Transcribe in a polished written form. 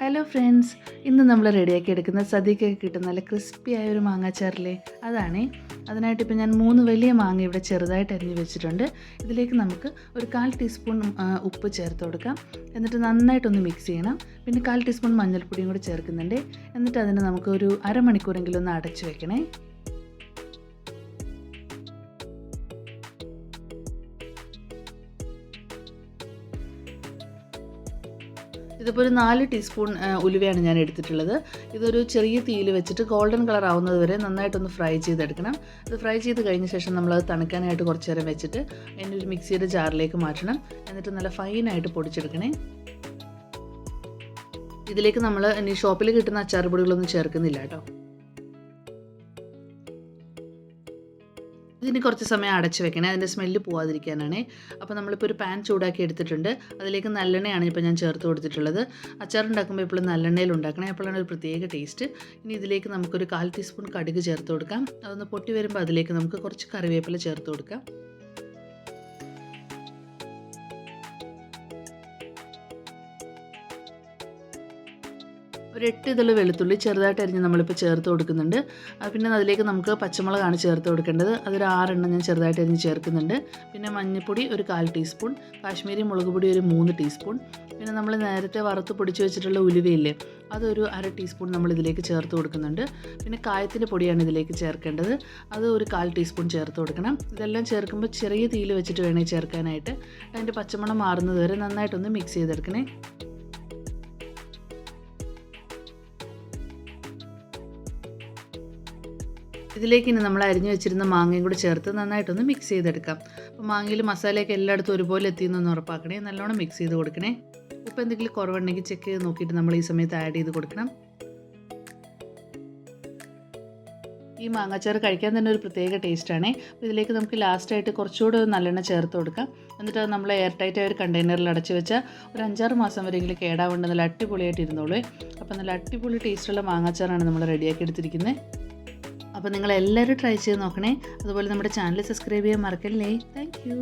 Hello friends, ഇന്ന് നമ്മൾ റെഡിയാക്കി എടുക്കുന്ന സദ്യക്കൊക്കെ കിട്ടുന്ന നല്ല ക്രിസ്പി ആയ ഒരു മാങ്ങാച്ചാറില്ലേ, അതാണേ. അതിനായിട്ട് ഇപ്പോൾ ഞാൻ 3 വലിയ മാങ്ങ ഇവിടെ ചെറുതായിട്ട് അരിഞ്ഞ് വെച്ചിട്ടുണ്ട്. ഇതിലേക്ക് നമുക്ക് ഒരു 1/4 ടീസ്പൂൺ ഉപ്പ് ചേർത്ത് കൊടുക്കാം. എന്നിട്ട് നന്നായിട്ടൊന്ന് മിക്സ് ചെയ്യണം. പിന്നെ 1/4 ടീസ്പൂൺ മഞ്ഞൾപ്പൊടിയും കൂടി ചേർക്കുന്നുണ്ട്. എന്നിട്ട് അതിന് നമുക്ക് ഒരു അരമണിക്കൂറെങ്കിലും ഒന്ന് അടച്ച് വെക്കണേ. ഇതിപ്പോൾ ഒരു 4 ടീസ്പൂൺ ഉലുവയാണ് ഞാൻ എടുത്തിട്ടുള്ളത്. ഇതൊരു ചെറിയ തീയിൽ വെച്ചിട്ട് ഗോൾഡൻ കളർ ആവുന്നത് വരെ നന്നായിട്ടൊന്ന് ഫ്രൈ ചെയ്തെടുക്കണം. ഇത് ഫ്രൈ ചെയ്ത് കഴിഞ്ഞ ശേഷം നമ്മളത് തണുക്കാനായിട്ട് കുറച്ച് നേരം വെച്ചിട്ട് അതിൻ്റെ ഒരു മിക്സിയുടെ ജാറിലേക്ക് മാറ്റണം. എന്നിട്ട് നല്ല ഫൈനായിട്ട് പൊടിച്ചെടുക്കണേ. ഇതിലേക്ക് നമ്മൾ ഇനി ഷോപ്പിൽ കിട്ടുന്ന അച്ചാർ പൊടികളൊന്നും ചേർക്കുന്നില്ല കേട്ടോ. ഇതിന് കുറച്ച് സമയം അടച്ച് വെക്കണേ, അതിൻ്റെ സ്മെല്ല് പോവാതിരിക്കാനാണ്. അപ്പോൾ നമ്മളിപ്പോൾ ഒരു പാൻ ചൂടാക്കി എടുത്തിട്ടുണ്ട്. അതിലേക്ക് നല്ലെണ്ണയാണ് ഇപ്പോൾ ഞാൻ ചേർത്ത് കൊടുത്തിട്ടുള്ളത്. അച്ചാർ ഉണ്ടാക്കുമ്പോൾ എപ്പോഴും നല്ലെണ്ണയിൽ ഉണ്ടാക്കണേ, അപ്പോഴാണ് ഒരു പ്രത്യേക ടേസ്റ്റ്. ഇനി ഇതിലേക്ക് നമുക്കൊരു 1/4 ടീസ്പൂൺ കടുക് ചേർത്ത് കൊടുക്കാം. അതൊന്ന് പൊട്ടി വരുമ്പോൾ അതിലേക്ക് നമുക്ക് കുറച്ച് കറിവേപ്പില ചേർത്ത് കൊടുക്കാം. ഒരു 8 ഇതൾ വെളുത്തുള്ളി ചെറുതായിട്ട് അരിഞ്ഞ് നമ്മളിപ്പോൾ ചേർത്ത് കൊടുക്കുന്നുണ്ട്. പിന്നെ അതിലേക്ക് നമുക്ക് പച്ചമുളകാണ് ചേർത്ത് കൊടുക്കേണ്ടത്. അതൊരു 6 എണ്ണം ഞാൻ ചെറുതായിട്ട് അരിഞ്ഞ് ചേർക്കുന്നുണ്ട്. പിന്നെ മഞ്ഞൾപ്പൊടി ഒരു 1/4 ടീസ്പൂൺ, കാശ്മീരി മുളക് പൊടി ഒരു 3 ടീസ്പൂൺ, പിന്നെ നമ്മൾ നേരത്തെ വറുത്ത് പൊടിച്ച് വെച്ചിട്ടുള്ള ഉലുവയില്ലേ, അതൊരു 1/2 ടീസ്പൂൺ നമ്മൾ ഇതിലേക്ക് ചേർത്ത് കൊടുക്കുന്നുണ്ട്. പിന്നെ കായത്തിൻ്റെ പൊടിയാണ് ഇതിലേക്ക് ചേർക്കേണ്ടത്. അത് ഒരു 1/4 ടീസ്പൂൺ ചേർത്ത് കൊടുക്കണം. ഇതെല്ലാം ചേർക്കുമ്പോൾ ചെറിയ തീയിൽ വെച്ചിട്ട് വേണേൽ ചേർക്കാനായിട്ട്. അതിൻ്റെ പച്ചമണം മാറുന്നത് വരെ നന്നായിട്ടൊന്ന് മിക്സ് ചെയ്തെടുക്കണേ. ഇതിലേക്ക് ഇനി നമ്മൾ അരിഞ്ഞു വെച്ചിരുന്ന മാങ്ങയും കൂടി ചേർത്ത് നന്നായിട്ടൊന്ന് മിക്സ് ചെയ്തെടുക്കാം. അപ്പോൾ മാങ്ങയിൽ മസാലയൊക്കെ എല്ലായിടത്തും ഒരുപോലെ എത്തിയെന്നൊന്ന് ഉറപ്പാക്കണേ. നല്ലോണം മിക്സ് ചെയ്ത് കൊടുക്കണേ. ഉപ്പ് എന്തെങ്കിലും കുറവുണ്ടെങ്കിൽ ചെക്ക് ചെയ്ത് നോക്കിയിട്ട് നമ്മൾ ഈ സമയത്ത് ആഡ് ചെയ്ത് കൊടുക്കണം. ഈ മാങ്ങാച്ചാർ കഴിക്കാൻ തന്നെ ഒരു പ്രത്യേക ടേസ്റ്റാണ്. അപ്പോൾ ഇതിലേക്ക് നമുക്ക് ലാസ്റ്റായിട്ട് കുറച്ചുകൂടെ നല്ലെണ്ണ ചേർത്ത് കൊടുക്കാം. എന്നിട്ട് അത് നമ്മൾ എയർ ടൈറ്റ് ആയ ഒരു കണ്ടെയ്നറിൽ അടച്ച് വെച്ചാൽ ഒരു 5-6 മാസം വരെയെങ്കിലും കേടാവേണ്ട നല്ല അടിപൊളിയായിട്ട് ഇരുന്നോളൂ. അപ്പോൾ നല്ല അടിപൊളി ടേസ്റ്റുള്ള മാങ്ങാച്ചാറാണ് നമ്മൾ റെഡിയാക്കി എടുത്തിരിക്കുന്നത്. അപ്പോൾ നിങ്ങളെല്ലാവരും ട്രൈ ചെയ്ത് നോക്കണേ. അതുപോലെ നമ്മുടെ ചാനൽ സബ്സ്ക്രൈബ് ചെയ്യാൻ മറക്കല്ലേ. Thank you.